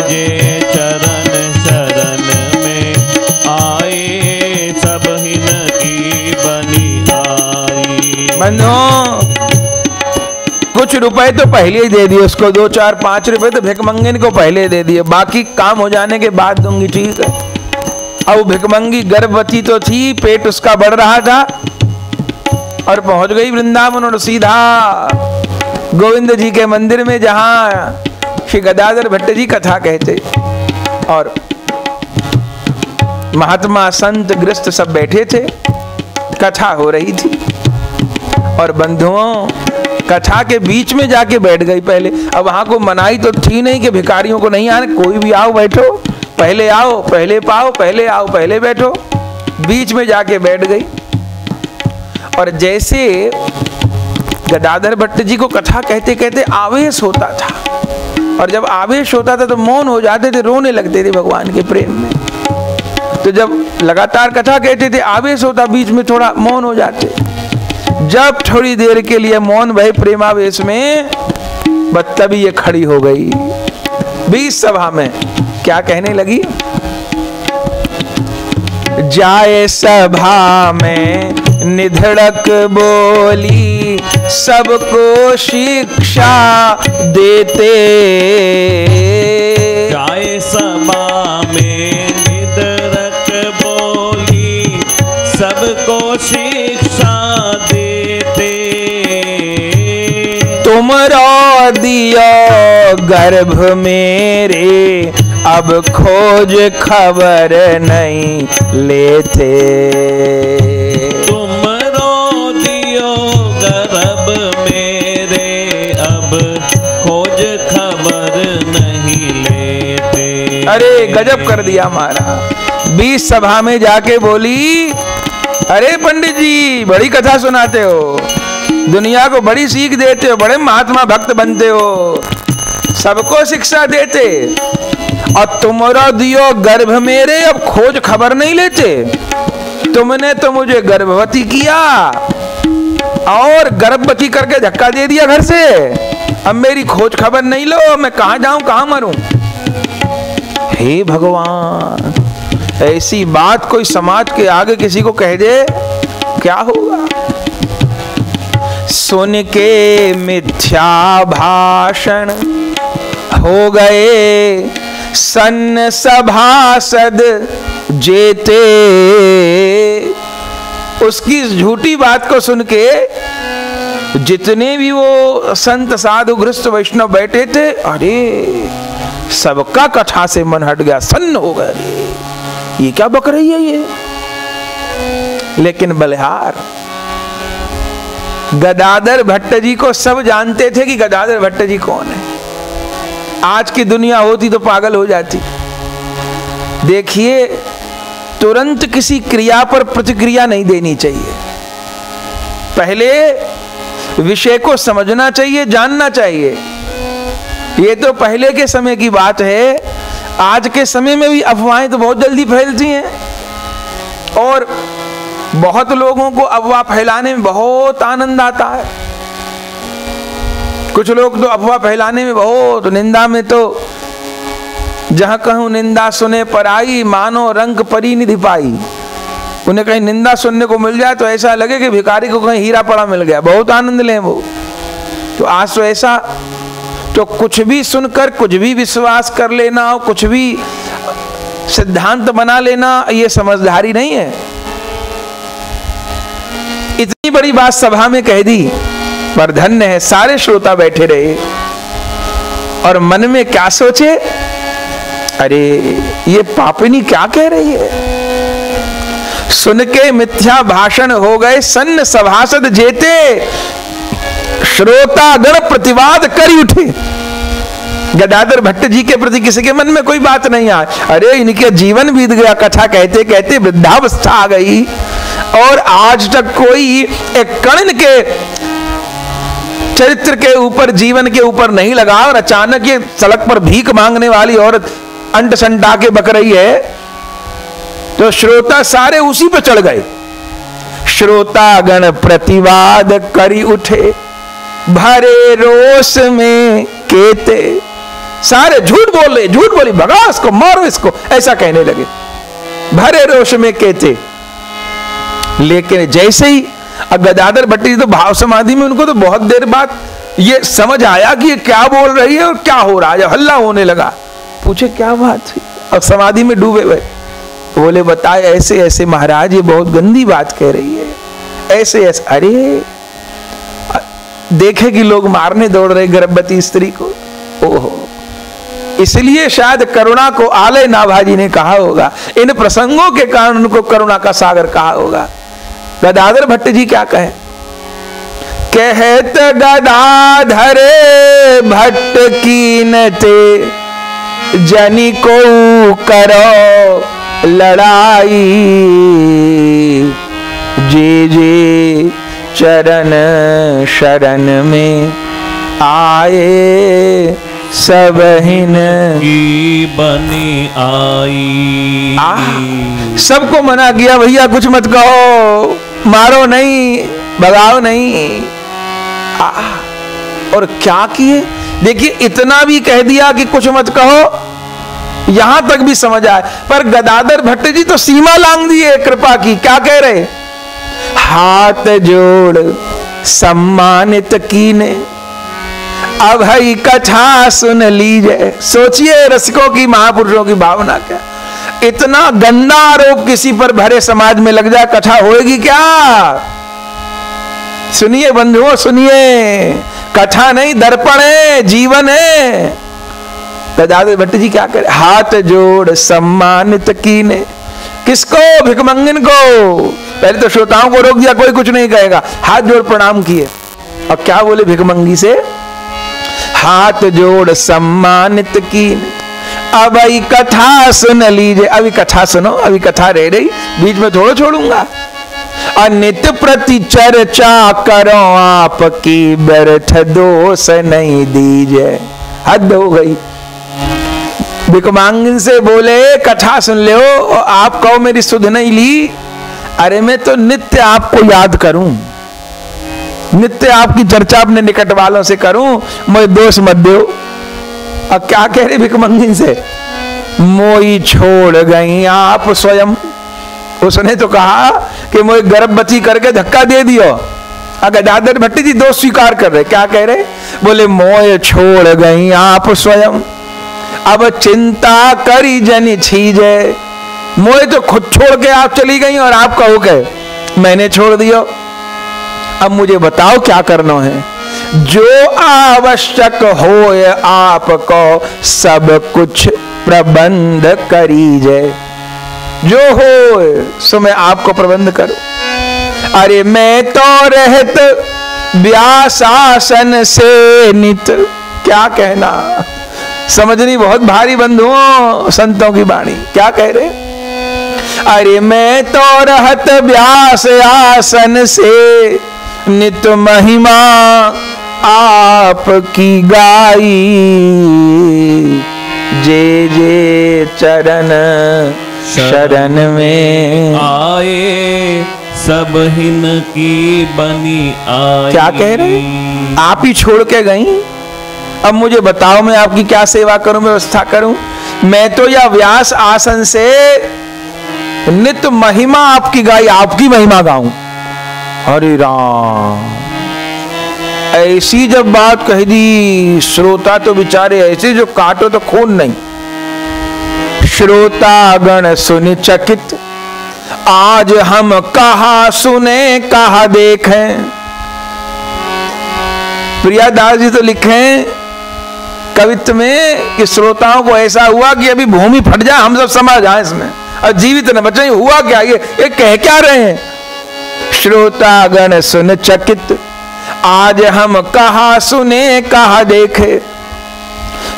जे चरण शरण में आए सब हिन की बनिहारी। बंधुओं, कुछ रुपए तो पहले ही दे दिए उसको, 2, 4, 5 रुपए तो भिकमंगन को पहले दे दिए, बाकी काम हो जाने के बाद दूंगी, ठीक है। अब भिकमंगी गर्भवती तो थी, पेट उसका बढ़ रहा था और पहुंच गई वृंदावन और सीधा गोविंद जी के मंदिर में, जहां श्री गदाधर भट्ट जी कथा कहते और महात्मा संत गृहस्थ सब बैठे थे, कथा हो रही थी। और बंधुओं, कथा के बीच में जाके बैठ गई पहले। अब वहां को मनाई तो थी नहीं कि भिखारियों को नहीं आने, कोई भी आओ बैठो, पहले आओ पहले पाओ, पहले आओ पहले बैठो। बीच में जाके बैठ गई और जैसे गदाधर भट्ट जी को कथा कहते कहते आवेश होता था, और जब आवेश होता था तो मौन हो जाते थे, रोने लगते थे भगवान के प्रेम में। तो जब लगातार कथा कहते थे आवेश होता, बीच में थोड़ा मौन हो जाते। जब थोड़ी देर के लिए मौन भय प्रेमावेश में, तभी ये खड़ी हो गई बीच सभा में। क्या कहने लगी? जाए सभा में निधड़क बोली, सबको शिक्षा देते। जाए सभा में निधड़क बोली, सबको शिक्षा देते। तुमरो दियो गर्भ मेरे, अब खोज खबर नहीं लेते। तुमरो दियो गर्भ मेरे, अब खोज खबर नहीं लेते। अरे गजब कर दिया हमारा। बीच सभा में जाके बोली, अरे पंडित जी बड़ी कथा सुनाते हो, दुनिया को बड़ी सीख देते हो, बड़े महात्मा भक्त बनते हो, सबको शिक्षा देते, और तुमरा दियो गर्भ मेरे, अब खोज खबर नहीं लेते। तुमने तो मुझे गर्भवती किया और गर्भवती करके धक्का दे दिया घर से, अब मेरी खोज खबर नहीं लो, मैं कहां जाऊं कहां मरूं। हे भगवान, ऐसी बात कोई समाज के आगे किसी को कह दे, क्या होगा? सुन के मिथ्या भाषण हो गए सन्न सभासद जेते। उसकी झूठी बात को सुन के जितने भी वो संत साधु गृहस्थ वैष्णव बैठे थे, अरे सबका कथा से मन हट गया, सन्न हो गए, ये क्या बक रही है ये। लेकिन बलिहार गदाधर भट्ट जी को सब जानते थे कि गदाधर भट्ट जी कौन है। आज की दुनिया होती तो पागल हो जाती। देखिए, तुरंत किसी क्रिया पर प्रतिक्रिया नहीं देनी चाहिए, पहले विषय को समझना चाहिए, जानना चाहिए। ये तो पहले के समय की बात है, आज के समय में भी अफवाहें तो बहुत जल्दी फैलती हैं, और बहुत लोगों को अफवाह फैलाने में बहुत आनंद आता है। कुछ लोग तो अफवाह फैलाने में बहुत, निंदा में तो जहां कहूं निंदा सुने पर आई, मानो रंग परी निधि पाई। उन्हें कहीं निंदा सुनने को मिल जाए तो ऐसा लगे कि भिखारी को कहीं हीरा पड़ा मिल गया, बहुत आनंद लें वो। तो आज तो ऐसा, तो कुछ भी सुनकर कुछ भी विश्वास कर लेना, कुछ भी सिद्धांत बना लेना, ये समझदारी नहीं है। इतनी बड़ी बात सभा में कह दी, पर धन्य है सारे श्रोता बैठे रहे और मन में क्या सोचे, अरे ये पापिनी क्या कह रही है। सुन के मिथ्या भाषण हो गए सन्न सभासद जेते, श्रोता गण प्रतिवाद करी उठे। गदाधर भट्ट जी के प्रति किसी के मन में कोई बात नहीं आई, अरे इनके जीवन बीत गया, कथा कहते कहते वृद्धावस्था आ गई और आज तक कोई एक कण के चरित्र के ऊपर, जीवन के ऊपर नहीं लगा, और अचानक ये सड़क पर भीख मांगने वाली औरत अंट संटा के बक रही है, तो श्रोता सारे उसी पर चढ़ गए। श्रोता गण प्रतिवाद करी उठे, भरे रोष में केते। सारे झूठ बोल रहे, झूठ बोली, भगाओ इसको, मारो इसको, ऐसा कहने लगे, भरे रोष में कहते। लेकिन जैसे ही गदाधर भट्ट जी तो भाव समाधि में, उनको तो बहुत देर बाद ये समझ आया कि ये क्या बोल रही है और क्या हो रहा है, हल्ला होने लगा। पूछे क्या बात हुई, और समाधि में डूबे हुए। बोले बताए ऐसे ऐसे महाराज, ये बहुत गंदी बात कह रही है, ऐसे ऐसे। अरे देखे कि लोग मारने दौड़ रहे गर्भवती स्त्री को। ओहो, इसलिए शायद करुणा को आलय नाभाजी ने कहा होगा, इन प्रसंगों के कारण उनको करुणा का सागर कहा होगा। गदाधर भट्ट जी क्या कहे, कहत गदाधर भट्ट कीनते जनी को करो लड़ाई, जे जे चरण शरण में आए सब हिन की बनी आई। सबको मना किया, भैया कुछ मत कहो, मारो नहीं, भगाओ नहीं। और क्या किए, देखिए इतना भी कह दिया कि कुछ मत कहो, यहां तक भी समझ आए। पर गदाधर भट्ट जी तो सीमा लांघ दिए कृपा की। क्या कह रहे, हाथ जोड़ सम्मानित कीने अब है कथा सुन लीजिए। सोचिए रसिकों की, महापुरुषों की भावना क्या। इतना गंदा आरोप किसी पर भरे समाज में लग जाए, कथा होएगी क्या। सुनिए बंधुओं, सुनिए, कथा नहीं दर्पण है, जीवन है। गदाधर भट्ट जी क्या करे, हाथ जोड़ सम्मानित कीने। किसको, भिखमंगन को। पहले तो श्रोताओं को रोक दिया, कोई कुछ नहीं कहेगा, हाथ जोड़ प्रणाम किए। और क्या बोले भिखमंगी से, हाथ जोड़ सम्मानित कीने अब आई कथा सुन लीजिए। अभी कथा सुनो, अभी कथा रह रही, बीच में थोड़ा छोड़ूंगा। अनित प्रति चर्चा करो आपकी, व्यर्थ दोष नहीं दीजिए। हद हो गई। भिखमंगन से बोले कथा सुन लो, और आप कहो मेरी सुध नहीं ली। अरे मैं तो नित्य आपको याद करूं, नित्य आपकी चर्चा अपने निकट वालों से करूं, मुझे दोष मत दो। अब क्या कह रहे भिखमंगन से, मोई छोड़ गई आप स्वयं। उसने तो कहा कि मुझे गर्भवती करके धक्का दे दियो। गदाधर भट्ट जी दोष स्वीकार कर रहे। क्या कह रहे, बोले मोय छोड़ गई आप स्वयं, अब चिंता करी जन छीजे। मोय तो खुद छोड़ के आप चली गई और आप कहो के मैंने छोड़ दियो। अब मुझे बताओ क्या करना है। जो आवश्यक होए आपको सब कुछ प्रबंध करीजे। जो हो सो मैं आपको प्रबंध करूं। अरे मैं तो रहत व्यासासन से नित। क्या कहना, समझनी बहुत भारी बंधुओं संतों की वाणी। क्या कह रहे, अरे मैं तो रहत व्यास आसन से नित महिमा आपकी गाई। जे जे चरण शरण में आए सब हिन की बनी आई। क्या कह रहे, आप ही छोड़ के गई। अब मुझे बताओ मैं आपकी क्या सेवा करूं, व्यवस्था करूं। मैं तो या व्यास आसन से नित्य महिमा आपकी गाई, आपकी महिमा गाऊं। हरे राम, ऐसी जब बात कह दी, श्रोता तो बेचारे ऐसे जो काटो तो खून नहीं। श्रोता गण सुन चकित, आज हम कहा सुने कहा देखें। प्रियादास जी तो लिखे कवित्व में कि श्रोताओं को ऐसा हुआ कि अभी भूमि फट जाए, हम सब समझ जाए इसमें, और जीवित न बचे। हुआ क्या, ये कह क्या रहे हैं। श्रोता गण सुन चकित, आज हम कहा सुने कहा देखे।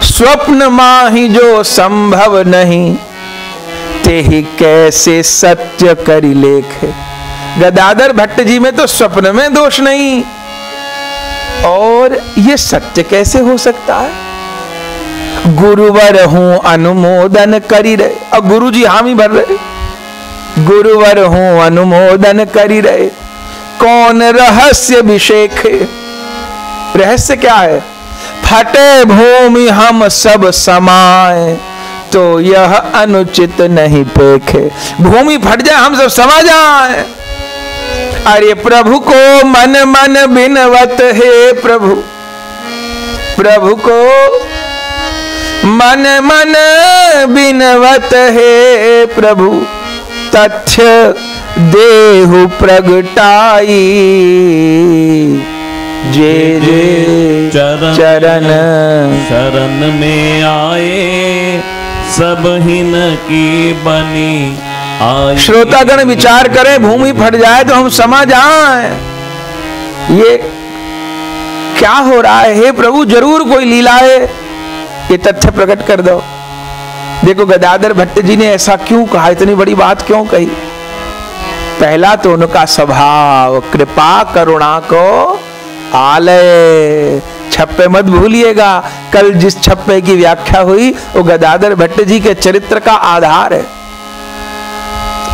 स्वप्न माही जो संभव नहीं, तेहि कैसे सत्य करी लेखे। गदाधर भट्ट जी में तो स्वप्न में दोष नहीं, और ये सत्य कैसे हो सकता है। गुरुवर हूं अनुमोदन करी रहे, और गुरु जी हामी भर रहे। गुरुवर हूं अनुमोदन करी रहे, कौन रहस्य विषेखे। रहस्य क्या है, फटे भूमि हम सब समाए, तो यह अनुचित नहीं पेखे। भूमि फट जाए हम सब समा जाए। अरे प्रभु को मन मन बिनवत हे प्रभु, प्रभु को मन मन बिनवत हे प्रभु, तथ्य देहु प्रगटाई, जे जे चरण शरण में आए, सब हिन की बनी आई। श्रोतागण विचार करें, भूमि फट जाए तो हम समा जाएं। ये क्या हो रहा है हे प्रभु, जरूर कोई लीला है, ये तथ्य प्रकट कर दो। देखो गदाधर भट्ट जी ने ऐसा क्यों कहा, इतनी बड़ी बात क्यों कही? पहला तो उनका स्वभाव, कृपा करुणा को आलय। छप्पे मत भूलिएगा, कल जिस छप्पे की व्याख्या हुई वो गदाधर भट्ट जी के चरित्र का आधार है।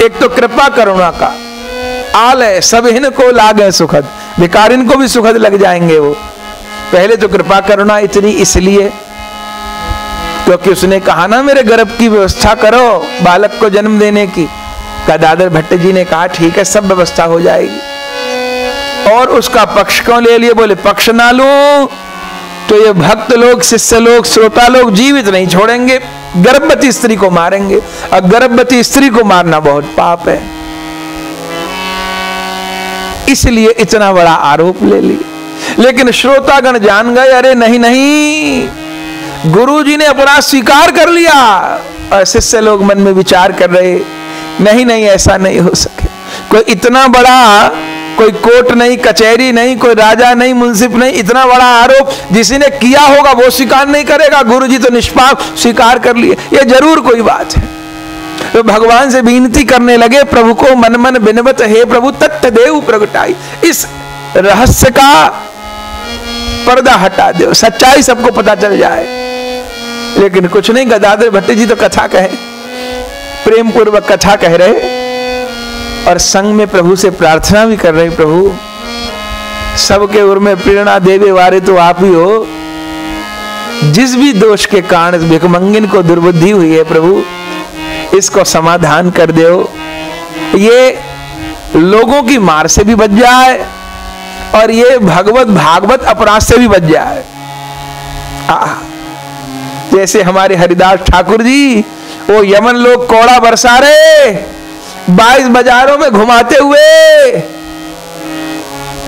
एक तो कृपा करुणा का आलय, सब इनको लागे सुखद, भिखारिन को भी सुखद लग जाएंगे वो। पहले तो कृपा करुणा इतनी इसलिए क्योंकि उसने कहा ना मेरे गर्भ की व्यवस्था करो बालक को जन्म देने की। गदाधर भट्ट जी ने कहा ठीक है, सब व्यवस्था हो जाएगी। और उसका पक्ष क्यों ले लिए? बोले पक्ष ना लूं तो ये भक्त लोग, शिष्य लोग, श्रोता लोग जीवित नहीं छोड़ेंगे, गर्भवती स्त्री को मारेंगे, और गर्भवती स्त्री को मारना बहुत पाप है, इसलिए इतना बड़ा आरोप ले लिया। लेकिन श्रोतागण जान गए, अरे नहीं नहीं, गुरुजी ने अपराध स्वीकार कर लिया। और शिष्य लोग मन में विचार कर रहे, नहीं नहीं ऐसा नहीं हो सके। कोई इतना बड़ा, कोई कोर्ट नहीं, कचहरी नहीं, कोई राजा नहीं, मुंसिफ नहीं, इतना बड़ा आरोप जिसने किया होगा वो स्वीकार नहीं करेगा। गुरुजी तो निष्पाप स्वीकार कर लिए, ये जरूर कोई बात है। तो भगवान से विनती करने लगे, प्रभु को मन मन बिनवत हे प्रभु, तथ्य देव प्रगटाई। इस रहस्य का पर्दा हटा दो, सच्चाई सबको पता चल जाए। लेकिन कुछ नहीं, गदाधर भट्ट जी तो कथा कहे, प्रेम पूर्वक कथा कह रहे और संग में प्रभु से प्रार्थना भी कर रहे, प्रभु सबके उर में प्रेरणा देवे वारे तो आप ही हो। जिस भी दोष के कारण भिखमंगिन को दुर्बुद्धि हुई है प्रभु, इसको समाधान कर दो, ये लोगों की मार से भी बच जाए और ये भगवत भागवत अपराध से भी बच जाए। जैसे हमारे हरिदास ठाकुर जी, वो यमन लोग कोड़ा बरसा रहे 22 बाजारों में घुमाते हुए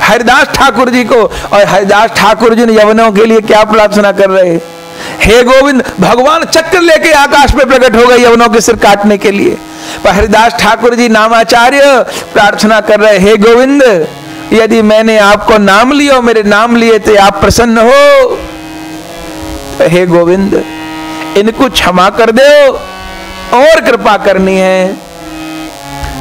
हरिदास ठाकुर जी को, और हरिदास ठाकुर जी ने यवनों के लिए क्या प्रार्थना कर रहे, हे गोविंद, भगवान चक्र लेके आकाश में प्रकट हो गए यवनों के सिर काटने के लिए। पर हरिदास ठाकुर जी नामाचार्य प्रार्थना कर रहे, हे गोविंद, यदि मैंने आपको नाम लिया, मेरे नाम लिए तो आप प्रसन्न हो, हे गोविंद इनको क्षमा कर दो, और कृपा करनी है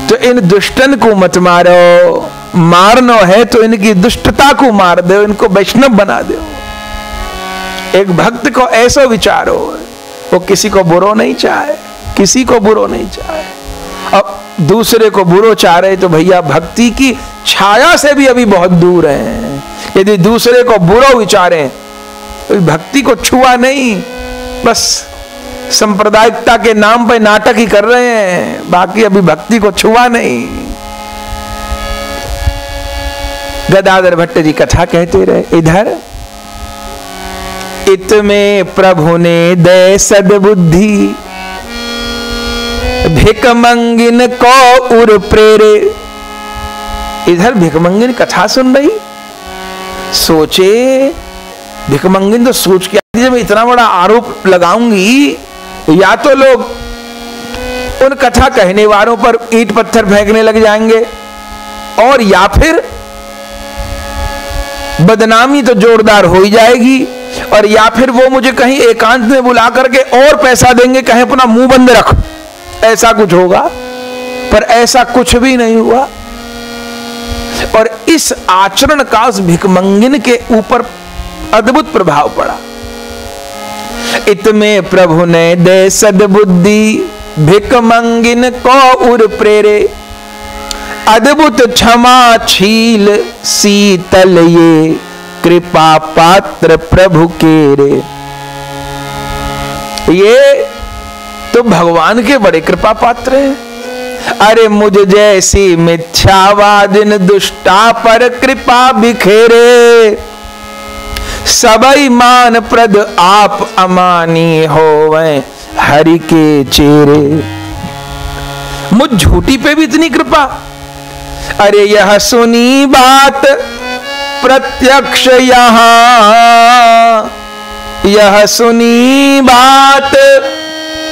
तो इन दुष्टन को मत मारो, मारनो है तो इनकी दुष्टता को मार दो, इनको वैष्णव बना दो। एक भक्त को ऐसा विचार हो, वो किसी को बुरो नहीं चाहे, किसी को बुरो नहीं चाहे। अब दूसरे को बुरो चाह रहे तो भैया भक्ति की छाया से भी अभी बहुत दूर हैं। यदि दूसरे को बुरो विचारें तो भक्ति को छुआ नहीं, बस सांप्रदायिकता के नाम पे नाटक ही कर रहे हैं, बाकी अभी भक्ति को छुआ नहीं। गदाधर भट्ट जी कथा कहते रहे, इधर इत में प्रभु ने दे सद्बुद्धि, भिखमंगिन को उर प्रेरे। इधर भिखमंगिन कथा सुन रही, सोचे भिखमंगिन तो सोच के जब इतना बड़ा आरोप लगाऊंगी, या तो लोग उन कथा कहने वालों पर ईंट पत्थर फेंकने लग जाएंगे, और या फिर बदनामी तो जोरदार हो ही जाएगी, और या फिर वो मुझे कहीं एकांत में बुला करके और पैसा देंगे, कहीं अपना मुंह बंद रख, ऐसा कुछ होगा। पर ऐसा कुछ भी नहीं हुआ, और इस आचरण का उस भिखमंगिन के ऊपर अद्भुत प्रभाव पड़ा। इत में प्रभु ने दे सद्बुद्धि, भिखमंगिन को उर प्रेरे। अद्भुत क्षमा छील शीतल ये, कृपा पात्र प्रभु के रे। ये तो भगवान के बड़े कृपा पात्र हैं। अरे मुझ जैसी मिथ्यावादिन दुष्टा पर कृपा बिखेरे, सबई मान प्रद आप अमानी होवें हरि के चेरे। मुझ झूठी पे भी इतनी कृपा। अरे यह सुनी बात प्रत्यक्ष यहां, यह सुनी बात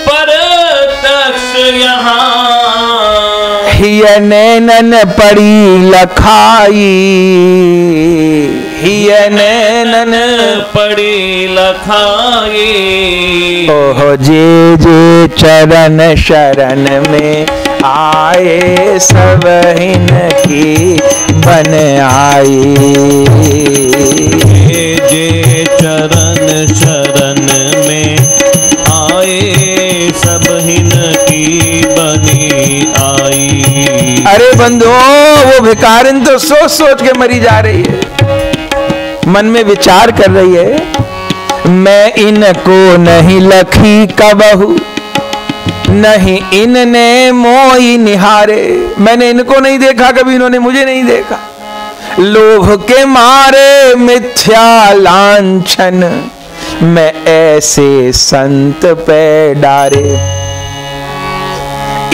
प्रत्यक्ष यहाँ, हिय नैनन पड़ी लखाई, हिय नैनन पड़ी लखाई। ओह जे जे चरण शरण में आए, सब हिन की बन आई। जे चरण शरण में आए, सब हिन की बनी आई। अरे बंधुओं, वो भिखारिन तो सोच सोच के मरी जा रही है, मन में विचार कर रही है, मैं इनको नहीं लखी कबहू, नहीं इनने मोई निहारे। मैंने इनको नहीं देखा कभी, इन्होंने मुझे नहीं देखा। लोभ के मारे मिथ्या लांछन, मैं ऐसे संत पे डारे।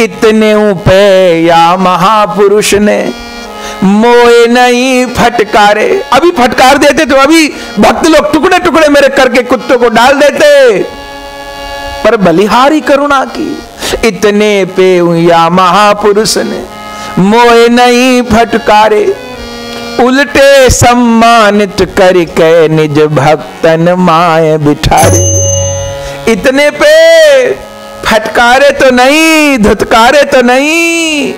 इतने पे या महापुरुष ने मोए नहीं फटकारे। अभी फटकार देते तो अभी भक्त लोग टुकड़े टुकड़े मेरे करके कुत्तों को डाल देते, पर बलिहारी करुणा की। इतने पे या महापुरुष ने मोए नहीं फटकारे, उल्टे सम्मानित करके निज भक्तन माए बिठारे। इतने पे फटकारे तो नहीं, धुतकारे तो नहीं,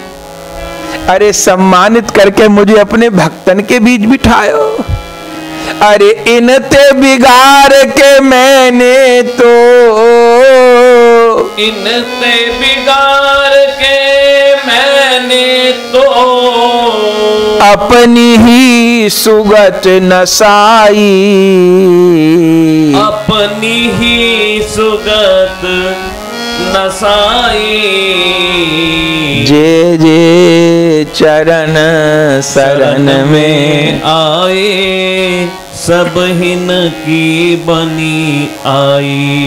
अरे सम्मानित करके मुझे अपने भक्तन के बीच बिठायो। अरे इनते बिगाड़ के मैंने तो, इनते बिगाड़ के मैंने तो अपनी ही सुगत नसाई, अपनी ही सुगत नसाई। जे जे चरण शरण में आए, सब हिन की बनी आई।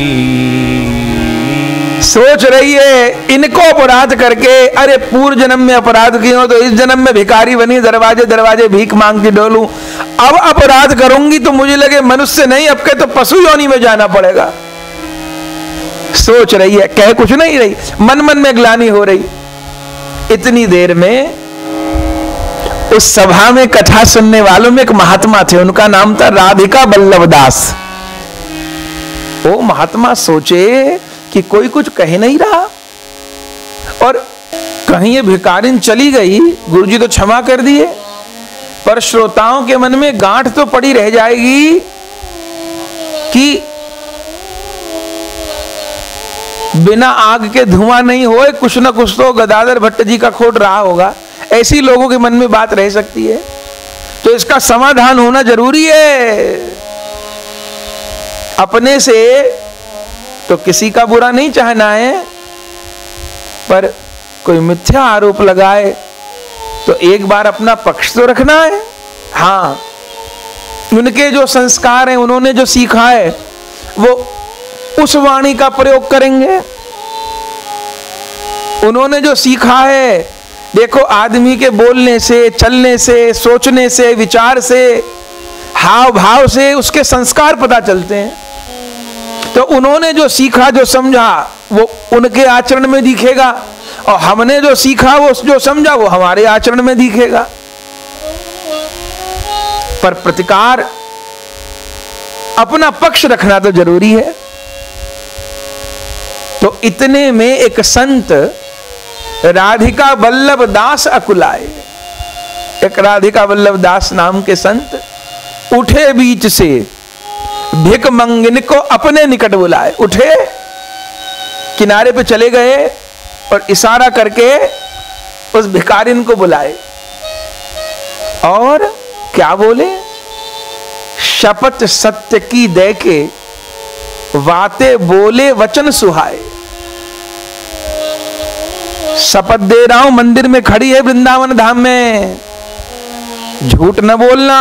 सोच रही है इनको अपराध करके, अरे पूर्व जन्म में अपराध किए हो तो इस जन्म में भिखारी बनी, दरवाजे दरवाजे भीख मांगती डोलूं। अब अपराध करूंगी तो मुझे लगे मनुष्य नहीं, अब के तो पशु योनि में जाना पड़ेगा। सोच रही है, कह कुछ नहीं रही, मन मन में ग्लानि हो रही। इतनी देर में उस सभा में कथा सुनने वालों में एक महात्मा थे, उनका नाम था राधिका बल्लभ दास। वो महात्मा सोचे कि कोई कुछ कह नहीं रहा और कहीं ये भिखारिन चली गई, गुरुजी तो क्षमा कर दिए, पर श्रोताओं के मन में गांठ तो पड़ी रह जाएगी कि बिना आग के धुआं नहीं होए, कुछ न कुछ तो गदाधर भट्ट जी का खोट रहा होगा। ऐसी लोगों के मन में बात रह सकती है, तो इसका समाधान होना जरूरी है। अपने से तो किसी का बुरा नहीं चाहना है, पर कोई मिथ्या आरोप लगाए तो एक बार अपना पक्ष तो रखना है। हाँ, उनके जो संस्कार हैं, उन्होंने जो सीखा है, वो उस वाणी का प्रयोग करेंगे। उन्होंने जो सीखा है, देखो आदमी के बोलने से, चलने से, सोचने से, विचार से, हाव भाव से उसके संस्कार पता चलते हैं। तो उन्होंने जो सीखा, जो समझा, वो उनके आचरण में दिखेगा, और हमने जो सीखा, वो जो समझा, वो हमारे आचरण में दिखेगा। पर प्रतिकार, अपना पक्ष रखना तो जरूरी है। तो इतने में एक संत राधिका बल्लभ दास अकुलाए। एक राधिका बल्लभ दास नाम के संत उठे बीच से, भिख मंगिन को अपने निकट बुलाए। उठे, किनारे पे चले गए और इशारा करके उस भिखारिन को बुलाए। और क्या बोले? शपथ सत्य की दे के वाते बोले वचन सुहाए। शपथ दे रहा हूं, मंदिर में खड़ी है वृंदावन धाम में, झूठ न बोलना।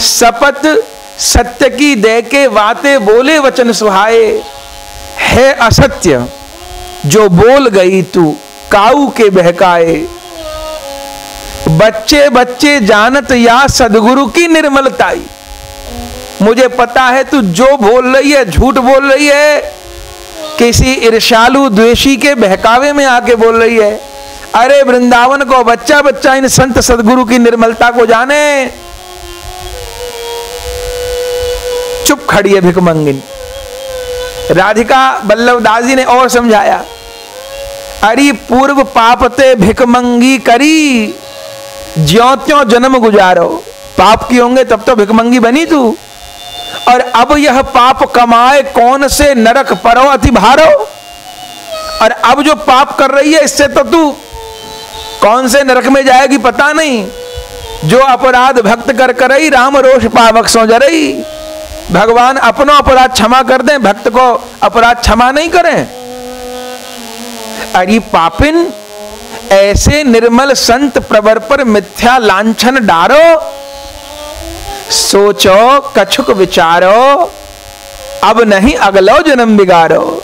शपथ सत्य की दे के वाते बोले वचन सुहाए, है असत्य जो बोल गई तू काऊ के बहकाए। बच्चे बच्चे जानत या सदगुरु की निर्मलताई। मुझे पता है तू जो बोल रही है झूठ बोल रही है, किसी ईर्ष्यालु द्वेषी के बहकावे में आके बोल रही है। अरे वृंदावन को बच्चा बच्चा इन संत सदगुरु की निर्मलता को जाने। चुप खड़ी है भिखमंगिन। राधिका बल्लभ दास जी ने और समझाया, अरे पूर्व पापते भिखमंगी करी, ज्यों त्यों जन्म गुजारो। पाप की होंगे तब तो भिखमंगी बनी तू, और अब यह पाप कमाए कौन से नरक परो अति भारो। और अब जो पाप कर रही है इससे तो तू कौन से नरक में जाएगी पता नहीं। जो अपराध भक्त कर करई, राम रोष पावक सो जरई। भगवान अपनो अपराध क्षमा कर दें, भक्त को अपराध क्षमा नहीं करें। अरे पापिन, ऐसे निर्मल संत प्रवर पर मिथ्या लांछन डारो। सोचो कछुक विचारो, अब नहीं अगलो जन्म बिगाड़ो।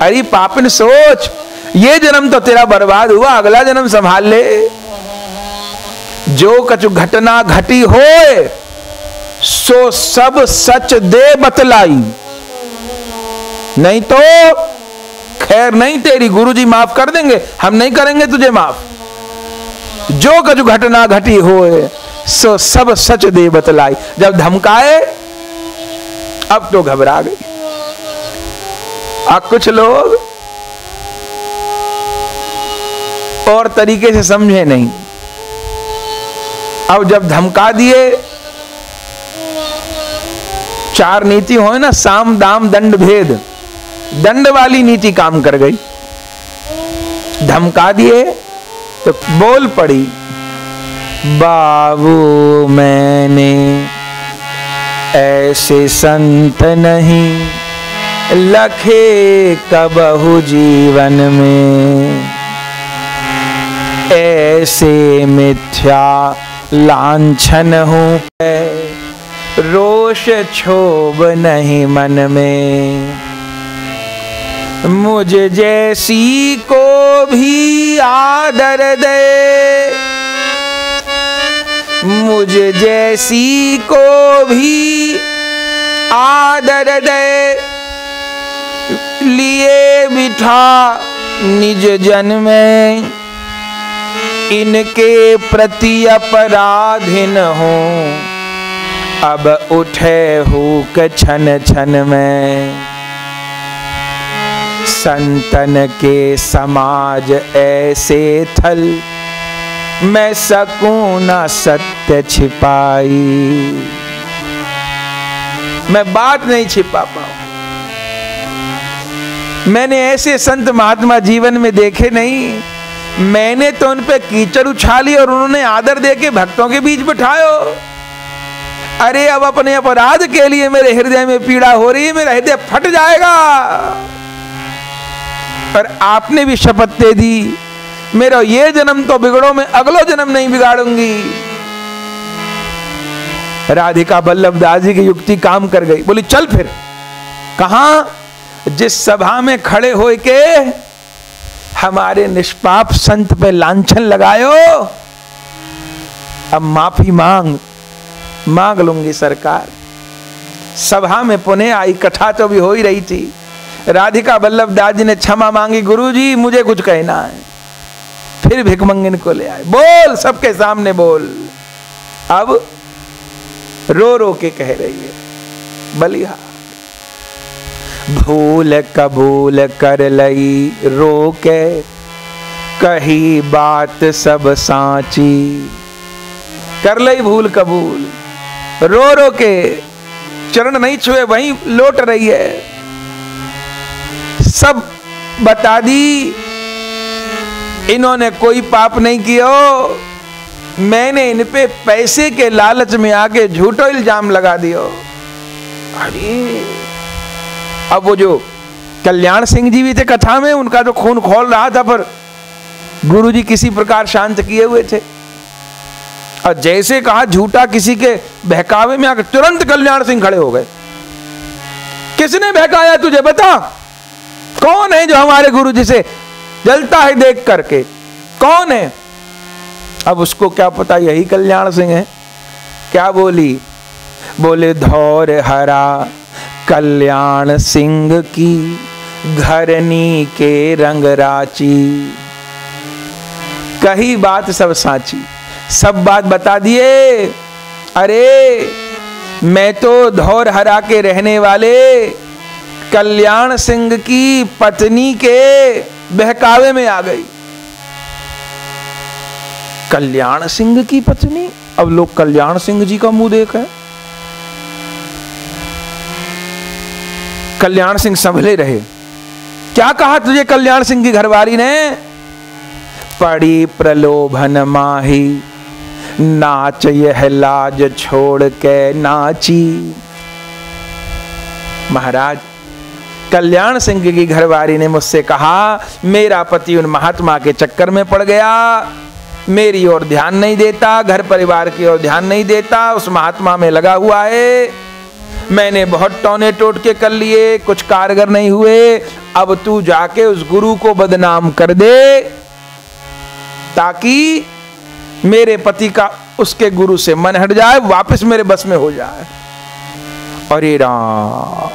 अरे पापिन सोच, ये जन्म तो तेरा बर्बाद हुआ, अगला जन्म संभाल ले। जो कछु घटना घटी होए, सो सब सच दे बतलाई। नहीं तो खैर नहीं तेरी, गुरुजी माफ कर देंगे, हम नहीं करेंगे तुझे माफ। जो कछु घटना घटी होए, सो सब सच दे बतलाई। जब धमकाए अब तो घबरा गई। अब कुछ लोग और तरीके से समझे नहीं। अब जब धमका दिए, चार नीति हो ना, साम दाम दंड भेद, दंड वाली नीति काम कर गई। धमका दिए तो बोल पड़ी, बाबू मैंने ऐसे संत नहीं लखे कबहु जीवन में। ऐसे मिथ्या लांछन हूं, रोष क्षोभ नहीं मन में। मुझे जैसी को भी आदर दे, मुझे जैसी को भी आदर दे। लिए बिठा निज जन में, इनके प्रति अपराधीन हूँ। अब उठे हुक छन छन में, संतन के समाज ऐसे थल। मैं सकूं ना सत्य छिपाई, मैं बात नहीं छिपा पाऊं। मैंने ऐसे संत महात्मा जीवन में देखे नहीं। मैंने तो उन पे कीचड़ उछाली और उन्होंने आदर देके भक्तों के बीच बिठायो। अरे अब अपने अपराध के लिए मेरे हृदय में पीड़ा हो रही है, मेरा हृदय फट जाएगा। पर आपने भी शपथ दे दी, मेरा ये जन्म तो बिगड़ो, मैं अगलो जन्म नहीं बिगाड़ूंगी। राधिका बल्लभ दास जी की युक्ति काम कर गई। बोली चल फिर। कहां? जिस सभा में खड़े हो के हमारे निष्पाप संत पे लांछन लगायो, अब माफी मांग लूंगी सरकार। सभा में पुनः आई, कथा तो भी हो ही रही थी। राधिका बल्लभ दास जी ने क्षमा मांगी, गुरुजी मुझे कुछ कहना है। फिर भिखमंगन को ले आए, बोल, सबके सामने बोल। अब रो रो के कह रही है, बलिहार भूल कबूल कर लई, रो के कही बात सब सांची। कर लई भूल कबूल, रो रो के, चरण नहीं छुए वहीं लौट रही है। सब बता दी, इन्होंने कोई पाप नहीं किया, मैंने इन पे पैसे के लालच में आके झूठो इल्जाम लगा दियो। अरे अब वो जो कल्याण सिंह जी भी थे कथा में, उनका जो खून खौल रहा था, पर गुरुजी किसी प्रकार शांत किए हुए थे। और जैसे कहा झूठा किसी के बहकावे में आकर तुरंत कल्याण सिंह खड़े हो गए। किसने बहकाया तुझे, बता कौन है जो हमारे गुरुजी से जलता है देख करके, कौन है? अब उसको क्या पता यही कल्याण सिंह है। क्या बोली? बोले धौर हरा कल्याण सिंह की घरनी के रंग राची। कही बात सब साची, सब बात बता दिए। अरे मैं तो धौर हरा के रहने वाले कल्याण सिंह की पत्नी के बहकावे में आ गई। कल्याण सिंह की पत्नी? अब लोग कल्याण सिंह जी का मुंह देख रहे हैं। कल्याण सिंह संभले रहे। क्या कहा तुझे कल्याण सिंह की घरवाली ने? पड़ी प्रलोभन माही नाच यह लाज छोड़ के नाची। महाराज, कल्याण सिंह की घरवाली ने मुझसे कहा मेरा पति उन महात्मा के चक्कर में पड़ गया, मेरी ओर ध्यान नहीं देता, घर परिवार की ओर ध्यान नहीं देता, उस महात्मा में लगा हुआ है। मैंने बहुत टौने टोट के कर लिए, कुछ कारगर नहीं हुए। अब तू जाके उस गुरु को बदनाम कर दे ताकि मेरे पति का उसके गुरु से मन हट जाए, वापस मेरे बस में हो जाए। अरे राम,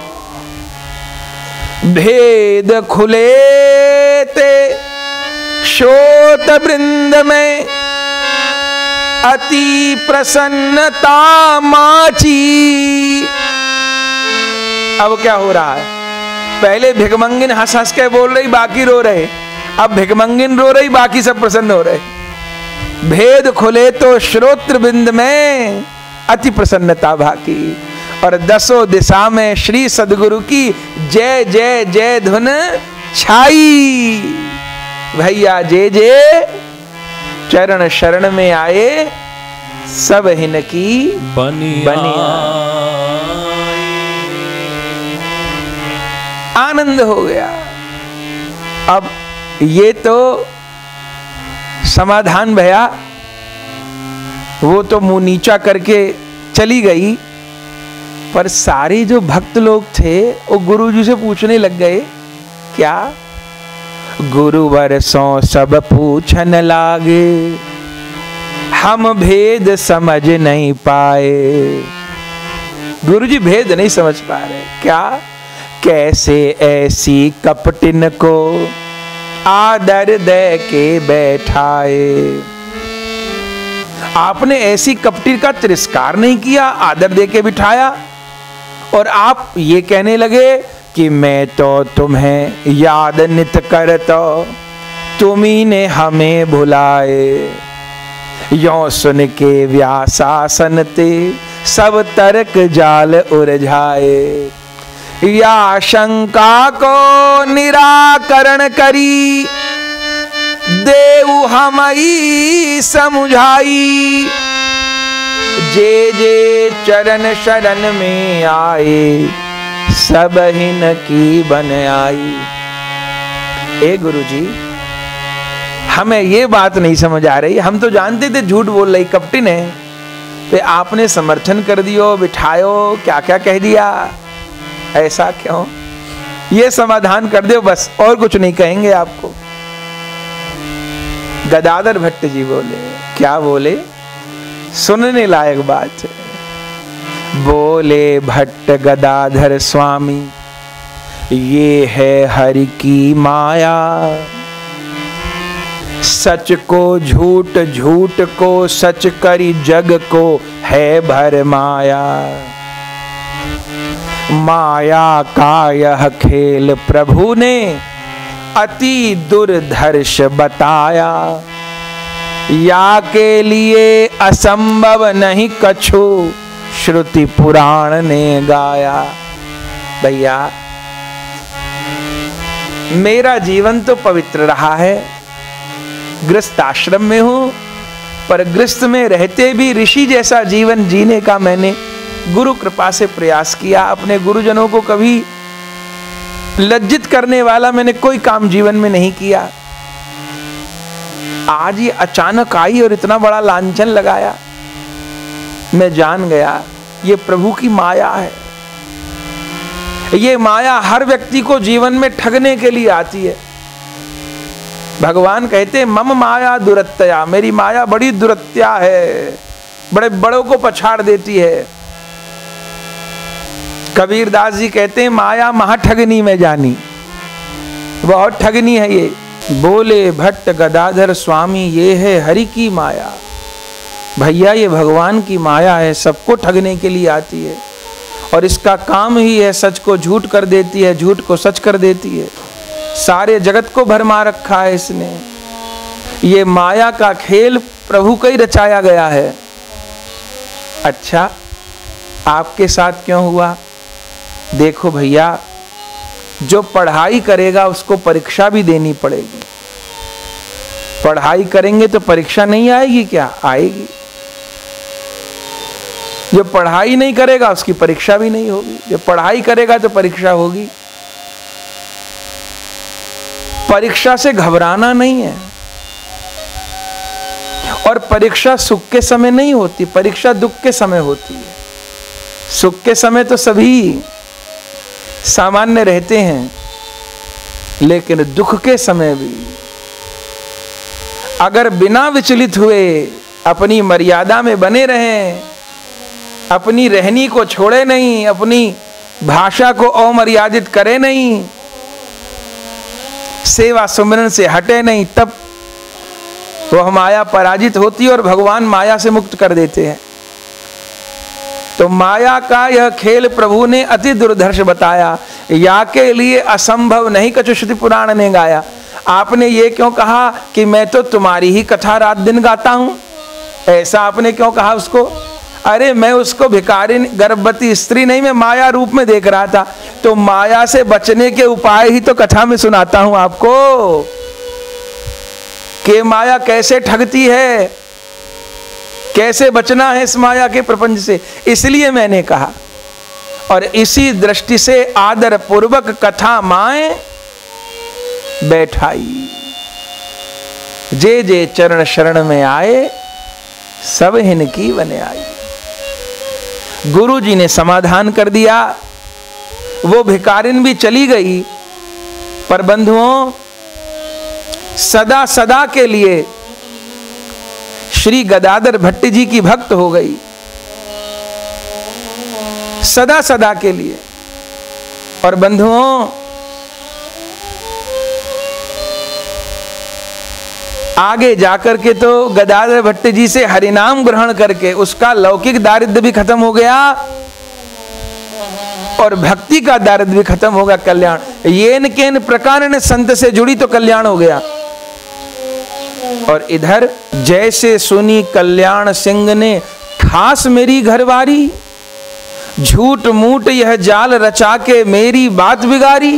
भेद खुले ते शोत वृंद में अति प्रसन्नता माची। अब क्या हो रहा है? पहले भिखमंगिन हंस हंस के बोल रही, बाकी रो रहे। अब भिखमंगिन रो रही, बाकी सब प्रसन्न हो रहे। भेद खुले तो श्रोत्र बिंद में अति प्रसन्नता भाकी, और दसों दिशा में श्री सदगुरु की जय जय जय धुन छाई। भैया जे जे चरण शरण में आए, सब हिन की बनिया। आनंद हो गया। अब ये तो समाधान भैया, वो तो मुंह नीचा करके चली गई, पर सारे जो भक्त लोग थे वो गुरुजी से पूछने लग गए। क्या? गुरुवर सो सब पूछन लागे, हम भेद समझ नहीं पाए। गुरुजी भेद नहीं समझ पा रहे। क्या? कैसे ऐसी कपटिन को आदर दे के बैठाए। आपने ऐसी कपटी का तिरस्कार नहीं किया, आदर दे के बिठाया, और आप ये कहने लगे कि मैं तो तुम्हें याद नित करता, तुम्ही ने हमें भुलाए। यों सुन के व्यासासन ते सब तर्क जाल उलझाए। या शंका को निराकरण करी, देऊ हमई समुझाई। जे जे चरण शरण में आए, सब हिन की बन आई। ए गुरुजी, हमें ये बात नहीं समझ आ रही। हम तो जानते थे झूठ बोल रही, कपटिन है, तो आपने समर्थन कर दियो, बिठायो, क्या क्या कह दिया। ऐसा क्यों? ये समाधान कर दो बस, और कुछ नहीं कहेंगे आपको। गदाधर भट्ट जी बोले। क्या बोले? सुनने लायक बात है। बोले भट्ट गदाधर स्वामी, ये है हरि की माया। सच को झूठ, झूठ को सच करी, जग को है भर माया। माया का यह खेल प्रभु ने अति दुर्धर्ष बताया। या के लिए असंभव नहीं कछु, श्रुति पुराण ने गाया। भैया, मेरा जीवन तो पवित्र रहा है, गृहस्थ आश्रम में हूं, पर गृहस्थ में रहते भी ऋषि जैसा जीवन जीने का मैंने गुरु कृपा से प्रयास किया। अपने गुरुजनों को कभी लज्जित करने वाला मैंने कोई काम जीवन में नहीं किया। आज ये अचानक आई और इतना बड़ा लांछन लगाया। मैं जान गया ये प्रभु की माया है। ये माया हर व्यक्ति को जीवन में ठगने के लिए आती है। भगवान कहते हैं मम माया दुरत्या, मेरी माया बड़ी दुरत्या है, बड़े बड़ों को पछाड़ देती है। कबीरदास जी कहते हैं माया महाठगनी में जानी, बहुत ठगनी है ये। बोले भट्ट गदाधर स्वामी ये है हरि की माया। भैया ये भगवान की माया है, सबको ठगने के लिए आती है और इसका काम ही है सच को झूठ कर देती है, झूठ को सच कर देती है। सारे जगत को भरमा रखा है इसने। ये माया का खेल प्रभु का ही रचाया गया है। अच्छा आपके साथ क्यों हुआ? देखो भैया, जो पढ़ाई करेगा उसको परीक्षा भी देनी पड़ेगी। पढ़ाई करेंगे तो परीक्षा नहीं आएगी क्या? आएगी। जो पढ़ाई नहीं करेगा उसकी परीक्षा भी नहीं होगी। जो पढ़ाई करेगा तो परीक्षा होगी। परीक्षा से घबराना नहीं है। और परीक्षा सुख के समय नहीं होती, परीक्षा दुख के समय होती है। सुख के समय तो सभी सामान्य रहते हैं, लेकिन दुख के समय भी अगर बिना विचलित हुए अपनी मर्यादा में बने रहें, अपनी रहनी को छोड़े नहीं, अपनी भाषा को अमर्यादित करे नहीं, सेवा सुमिरन से हटे नहीं, तब वह माया पराजित होती है और भगवान माया से मुक्त कर देते हैं। तो माया का यह खेल प्रभु ने अति दुर्धर्ष बताया। या के लिए असंभव नहीं कछु श्रुति पुराण ने गाया। आपने ये क्यों कहा कि मैं तो तुम्हारी ही कथा रात दिन गाता हूं? ऐसा आपने क्यों कहा उसको? अरे मैं उसको भिखारिन गर्भवती स्त्री नहीं, मैं माया रूप में देख रहा था। तो माया से बचने के उपाय ही तो कथा में सुनाता हूं आपको कि माया कैसे ठगती है, कैसे बचना है इस माया के प्रपंच से। इसलिए मैंने कहा, और इसी दृष्टि से आदर पूर्वक कथा माए बैठाई। जे जे चरण शरण में आए सब हिनकी बने आई। गुरु जी ने समाधान कर दिया। वो भिखारिन भी चली गई, पर बंधुओं सदा सदा के लिए श्री गदाधर भट्ट जी की भक्त हो गई, सदा सदा के लिए। और बंधुओं आगे जाकर के तो गदाधर भट्ट जी से हरिनाम ग्रहण करके उसका लौकिक दारिद्र्य भी खत्म हो गया और भक्ति का दारिद्र्य भी खत्म हो गया। कल्याण येन केन प्रकार ने संत से जुड़ी तो कल्याण हो गया। और इधर जैसे सुनी कल्याण सिंह ने ठास मेरी घरवारी, झूठ मूठ यह जाल रचा के मेरी बात बिगाड़ी,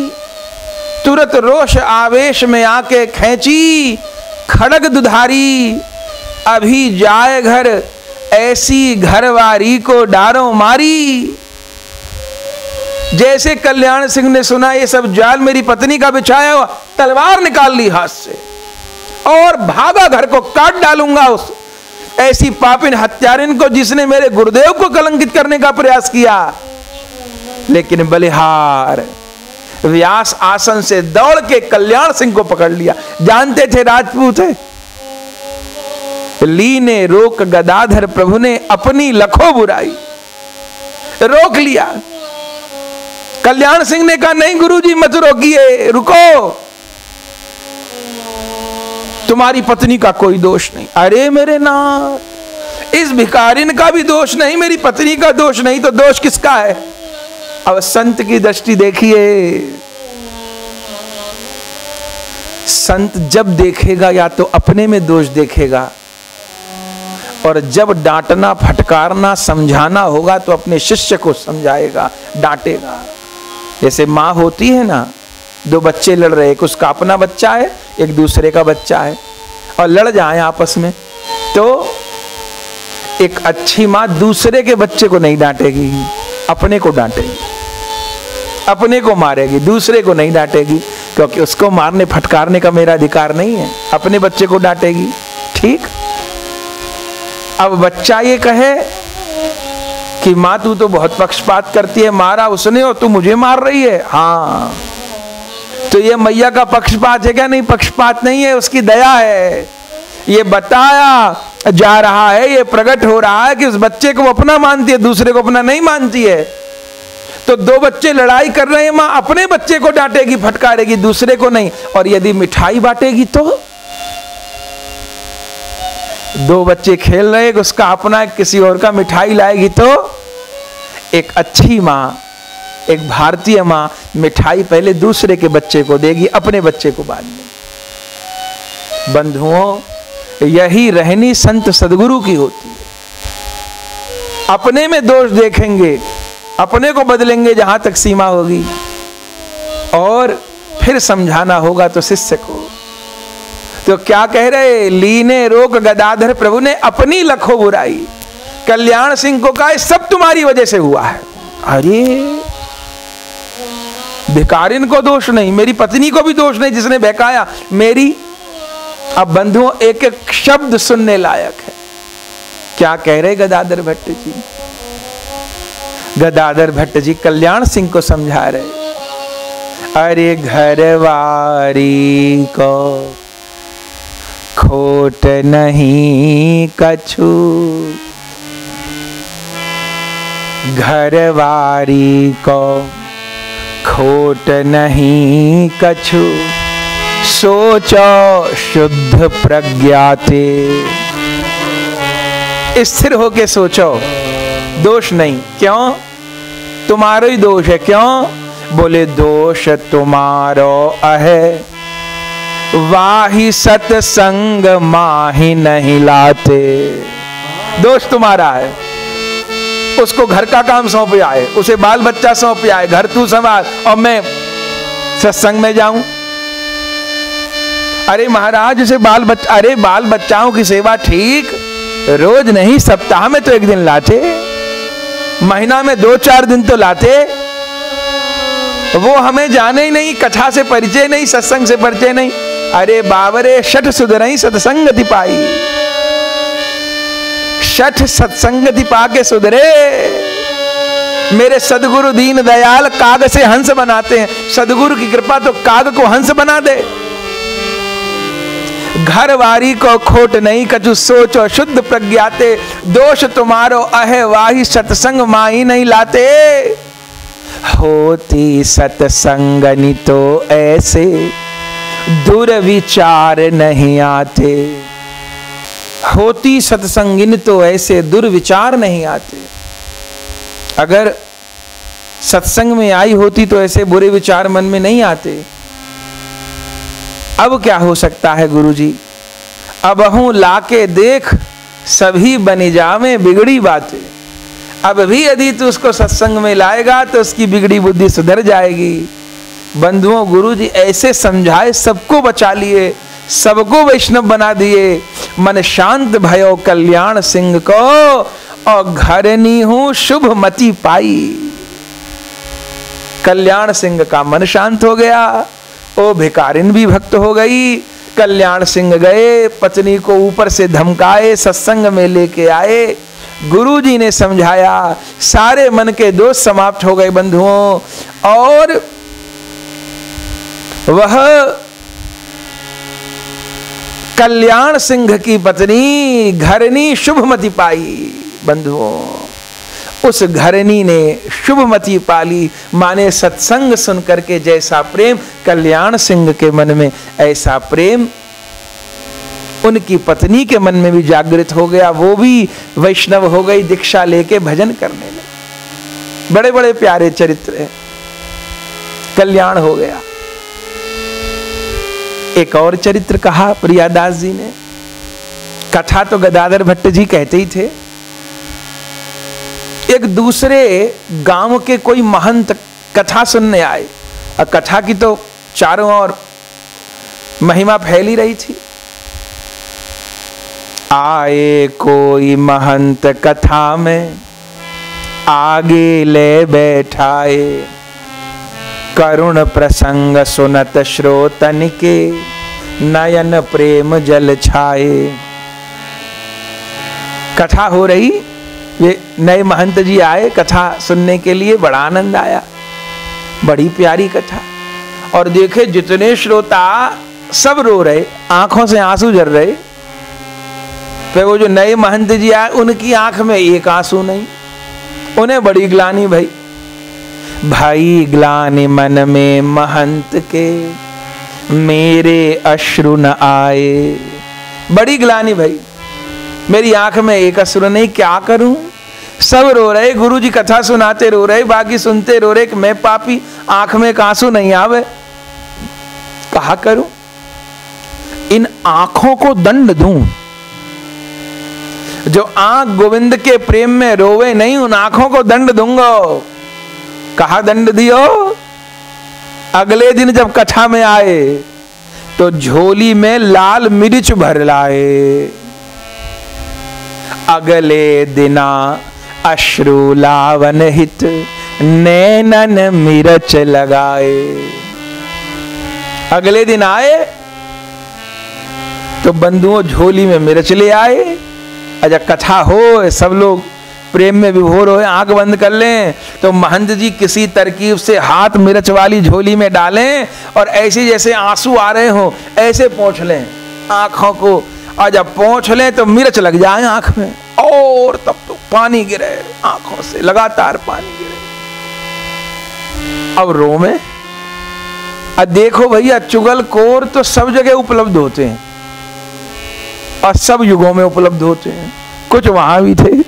तुरंत रोष आवेश में आके खींची खड़ग दुधारी, अभी जाए घर ऐसी घरवारी को डारों मारी। जैसे कल्याण सिंह ने सुना ये सब जाल मेरी पत्नी का बिछाया हुआ, तलवार निकाल ली हाथ से और भागा, घर को काट डालूंगा उस ऐसी पापिन हत्यारिन को जिसने मेरे गुरुदेव को कलंकित करने का प्रयास किया। लेकिन बलिहार व्यास आसन से दौड़ के कल्याण सिंह को पकड़ लिया। जानते थे राजपूत है। लीने रोक गदाधर प्रभु ने अपनी लखो बुराई, रोक लिया। कल्याण सिंह ने कहा नहीं गुरुजी मत रोकिए, रुको, तुम्हारी पत्नी का कोई दोष नहीं। अरे मेरे नाथ, इस भिखारिन का भी दोष नहीं, मेरी पत्नी का दोष नहीं, तो दोष किसका है? अब संत की दृष्टि देखिए। संत जब देखेगा या तो अपने में दोष देखेगा, और जब डांटना फटकारना समझाना होगा तो अपने शिष्य को समझाएगा, डांटेगा। जैसे माँ होती है ना, दो बच्चे लड़ रहे, एक उसका अपना बच्चा है, एक दूसरे का बच्चा है, और लड़ जाए आपस में, तो एक अच्छी माँ दूसरे के बच्चे को नहीं डांटेगी, अपने को डांटेगी, अपने को मारेगी, दूसरे को नहीं डांटेगी, क्योंकि उसको मारने फटकारने का मेरा अधिकार नहीं है, अपने बच्चे को डांटेगी। ठीक। अब बच्चा ये कहे कि माँ तू तो बहुत पक्षपात करती है, मारा उसने और तू मुझे मार रही है। हाँ, तो ये मैया का पक्षपात है क्या? नहीं, पक्षपात नहीं है, उसकी दया है। ये बताया जा रहा है, ये प्रकट हो रहा है कि उस बच्चे को अपना मानती है, दूसरे को अपना नहीं मानती है। तो दो बच्चे लड़ाई कर रहे हैं, माँ अपने बच्चे को डांटेगी, फटकारेगी, दूसरे को नहीं। और यदि मिठाई बांटेगी तो दो बच्चे खेल रहे, उसका अपना किसी और का मिठाई लाएगी तो एक अच्छी माँ, एक भारतीय माँ मिठाई पहले दूसरे के बच्चे को देगी, अपने बच्चे को बाद में। बंधुओं, यही रहनी संत सदगुरु की होती है। अपने में दोष देखेंगे, अपने को बदलेंगे जहां तक सीमा होगी, और फिर समझाना होगा तो शिष्य को। तो क्या कह रहे? लीने रोक गदाधर प्रभु ने अपनी लखो बुराई, कल्याण सिंह को कहा सब तुम्हारी वजह से हुआ है। अरे भिखारिन को दोष नहीं, मेरी पत्नी को भी दोष नहीं जिसने बहकाया, मेरी। अब बंधुओं, एक एक शब्द सुनने लायक है। क्या कह रहे गदाधर भट्ट जी? गदाधर भट्ट जी कल्याण सिंह को समझा रहे, अरे घरवारी को खोट नहीं कछु, घरवारी को खोट नहीं कछु, सोचो शुद्ध प्रज्ञाते। स्थिर होके सोचो, दोष नहीं। क्यों? तुम्हारा ही दोष है। क्यों? बोले दोष तुम्हारो है, वाही सत्संग माही नहीं लाते। दोष तुम्हारा है, उसको घर का काम सौंपे आए, उसे बाल बच्चा सौंपे आए, घर तू संभाल और मैं सत्संग में जाऊं। अरे महाराज, उसे अरे बाल बच्चाओं की सेवा ठीक, रोज नहीं, सप्ताह में तो एक दिन लाते, महीना में 2-4 दिन तो लाते। वो हमें जाने ही नहीं, कथा से परिचय नहीं, सत्संग से परिचय नहीं। अरे बाबरे, शठ सुधरई सत्संगति पाई, शठ सत्संगति पाके सुधरे। मेरे सदगुरु दीन दयाल काग से हंस बनाते हैं, सदगुरु की कृपा तो काग को हंस बना दे। घरवारी को खोट नहीं कछु, सोचो शुद्ध प्रज्ञाते। दोष तुम्हारो अहे, वाही सत्संग माही नहीं लाते। होती सत्संगनि तो ऐसे, दुर्विचार नहीं आते। होती सत्संगिन तो ऐसे, दुर्विचार नहीं आते। अगर सत्संग में आई होती तो ऐसे बुरे विचार मन में नहीं आते। अब क्या हो सकता है गुरुजी? अबहू लाके देख, सभी बनी जावे बिगड़ी बातें। अब भी यदि तू उसको सत्संग में लाएगा तो उसकी बिगड़ी बुद्धि सुधर जाएगी। बंधुओं, गुरुजी ऐसे समझाए, सबको बचा लिए, सबको वैष्णव बना दिए। मन शांत भयो कल्याण सिंह को, और घरनी हूं शुभ मति पाई। कल्याण सिंह का मन शांत हो गया, ओ भिखारिन भी भक्त हो गई। कल्याण सिंह गए, पत्नी को ऊपर से धमकाए, सत्संग में लेके आए, गुरुजी ने समझाया, सारे मन के दोष समाप्त हो गए बंधुओं। और वह कल्याण सिंह की पत्नी घरनी शुभमति पाई। बंधुओं, उस घरनी ने शुभमति पाली, माने सत्संग सुन करके जैसा प्रेम कल्याण सिंह के मन में, ऐसा प्रेम उनकी पत्नी के मन में भी जागृत हो गया। वो भी वैष्णव हो गई, दीक्षा लेके भजन करने लगे। बड़े बड़े प्यारे चरित्र है, कल्याण हो गया। एक और चरित्र कहा प्रियादास जी ने, कथा तो गदाधर भट्ट जी कहते ही थे। एक दूसरे गांव के कोई महंत कथा सुनने आए, और कथा की तो चारों ओर महिमा फैली रही थी। आए कोई महंत कथा में, आगे ले बैठाए, करुण प्रसंग सुनत श्रोतन के, नयन प्रेम जल छाए। कथा हो रही, ये नए महंत जी आए कथा सुनने के लिए, बड़ा आनंद आया, बड़ी प्यारी कथा। और देखे जितने श्रोता सब रो रहे, आंखों से आंसू झर रहे। फिर वो जो नए महंत जी आए उनकी आंख में एक आंसू नहीं, उन्हें बड़ी ग्लानि भई। भाई ग्लानि मन में महंत के, मेरे अश्रु न आए। बड़ी ग्लानि भई, मेरी आंख में एक अश्रु नहीं, क्या करूं। सब रो रहे, गुरु जी कथा सुनाते रो रहे, बाकी सुनते रो रहे कि मैं पापी, आंख में एक आंसू नहीं आवे, कहा करूं। इन आंखों को दंड दूं। जो आंख गोविंद के प्रेम में रोवे नहीं, उन आंखों को दंड दूंगा। कहा दंड दियो। अगले दिन जब कथा में आए तो झोली में लाल मिर्च भर लाए। अगले दिना अश्रु लावन हित, नैनन मिर्च लगाए। अगले दिन आए तो बंधुओं झोली में मिर्च ले आए। अजब कथा हो, सब लोग प्रेम में विभोर हो, आंख बंद कर लें तो महंत जी किसी तरकीब से हाथ मिर्च वाली झोली में डालें और ऐसे जैसे आंसू आ रहे हो ऐसे पोंछ लें आंखों को। और जब पोंछ लें तो मिर्च लग जाए आंख में, और तब तो पानी गिरे आंखों से, लगातार पानी गिरे। अब रो में देखो भैया, चुगलखोर तो सब जगह उपलब्ध होते हैं और सब युगों में उपलब्ध होते हैं, कुछ वहां भी थे।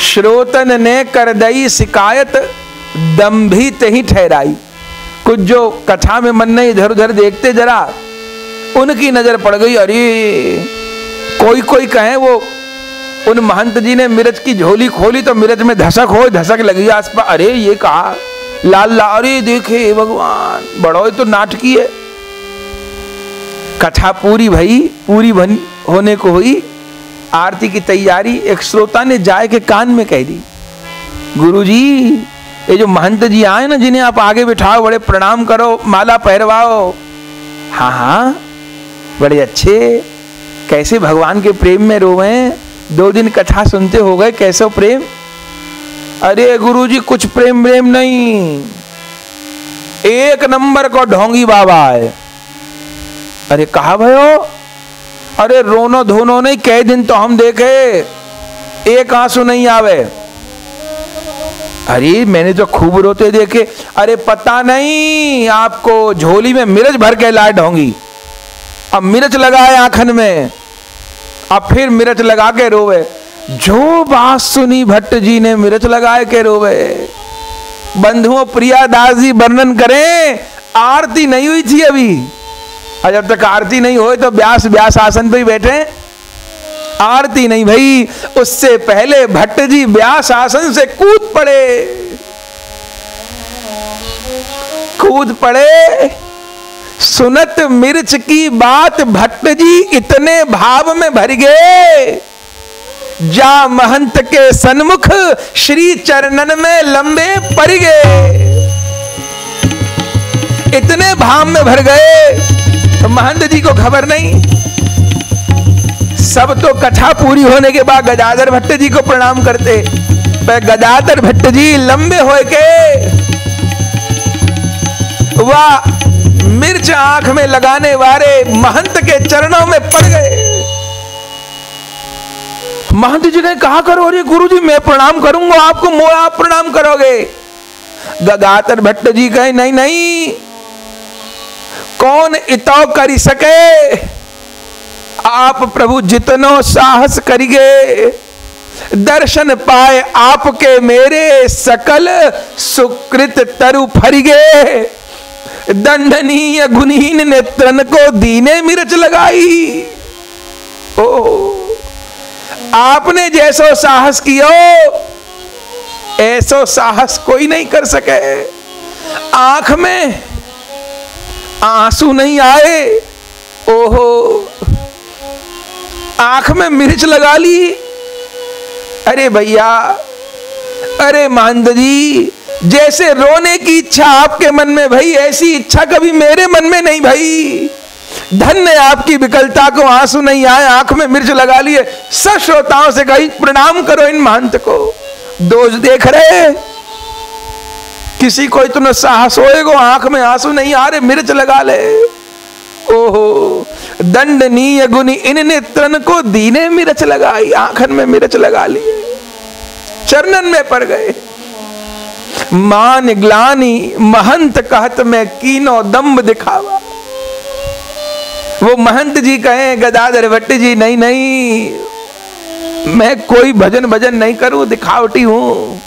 श्रोतन ने कर दई शिकायत, दंभित ही ठहराई। कुछ जो कथा में मन नहीं इधर उधर देखते, जरा उनकी नजर पड़ गई। अरे कोई कहे वो उन महंत जी ने मिर्च की झोली खोली तो मिर्च में धसक लगी आसपास। अरे ये कहा लाल लाल, अरे देखे भगवान, बड़ो तो नाटकी है। कथा पूरी भई, पूरी होने को हुई, आरती की तैयारी। एक श्रोता ने जाए के कान में कह दी, गुरुजी ये जो महंत जी आए ना, जिन्हें आप आगे बिठाओ, बड़े प्रणाम करो, माला पहरवाओ। हाँ हाँ बड़े अच्छे, कैसे भगवान के प्रेम में रोवे, 2 दिन कथा सुनते हो गए, कैसे प्रेम। अरे गुरुजी कुछ प्रेम नहीं, 1 नंबर को ढोंगी बाबा है। अरे कहा भयो, अरे रोनो धोनो नहीं, कई दिन तो हम देखे एक आंसू नहीं आवे। अरे मैंने तो खूब रोते देखे। अरे पता नहीं आपको, झोली में मिर्च भर के लाए ढोंगी, अब मिर्च लगाए आंखन में, अब फिर मिर्च लगा के रोवे। जो बात सुनी भट्ट जी ने, मिर्च लगाए के रोवे। बंधुओं प्रियादास जी वर्णन करें, आरती नहीं हुई थी अभी, और जब तक आरती नहीं हो तो व्यास आसन पे ही बैठे, आरती नहीं भाई, उससे पहले भट्ट जी व्यास आसन से कूद पड़े। सुनत मिर्च की बात भट्ट जी इतने भाव में भर गए, जा महंत के सन्मुख श्री चरणन में लंबे पड़ गए। इतने भाव में भर गए तो महंत जी को खबर नहीं। सब तो कथा पूरी होने के बाद गदाधर भट्ट जी को प्रणाम करते, पर गदाधर भट्ट जी लंबे होए के वह मिर्च आंख में लगाने वाले महंत के चरणों में पड़ गए। महंत जी ने कहा करो, अरे गुरु जी मैं प्रणाम करूंगा आपको, मोह आप प्रणाम करोगे। गदाधर भट्ट जी कहे नहीं, कौन इतो करी सके, आप प्रभु जितनो साहस करिगे, दर्शन पाए आपके मेरे सकल सुकृत तरु फरिगे। दंडनीय गुणहीन नेत्रन को दीने मिर्च लगाई। ओ आपने जैसो साहस कियो, ऐसो साहस कोई नहीं कर सके। आंख में आंसू नहीं आए, ओहो आंख में मिर्च लगा ली। अरे भैया, अरे महंत जी, जैसे रोने की इच्छा आपके मन में भई, ऐसी इच्छा कभी मेरे मन में नहीं भई। धन्य आपकी विकलता को आंसू नहीं आए, आंख में मिर्च लगा लिए। सब श्रोताओं से कही प्रणाम करो इन महंत को। दोष देख रहे, किसी को इतना साहस होएगो, आंख में आंसू नहीं आ रहे, मिर्च लगा ले। ओहो, दंडनीय गुनी इन नेत्रन को दीने मिर्च लगाई, आंखन में मिर्च लगा लिए, चरणन में पड़ गए। मान ग्लानी महंत कहत में कीनो दम्ब दिखावा। वो महंत जी कहें गदाधर भट्ट जी, नहीं नहीं, मैं कोई भजन नहीं करूं, दिखावटी हूं।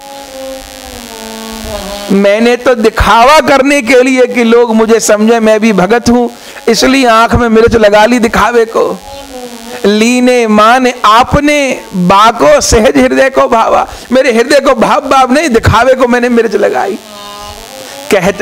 मैंने तो दिखावा करने के लिए कि लोग मुझे समझे मैं भी भगत हूं, इसलिए आंख में मिर्च लगा ली दिखावे को। लीने माने आपने बाको सहज हृदय को भावा, मेरे हृदय को भाव नहीं, दिखावे को मैंने मिर्च लगाई। कहते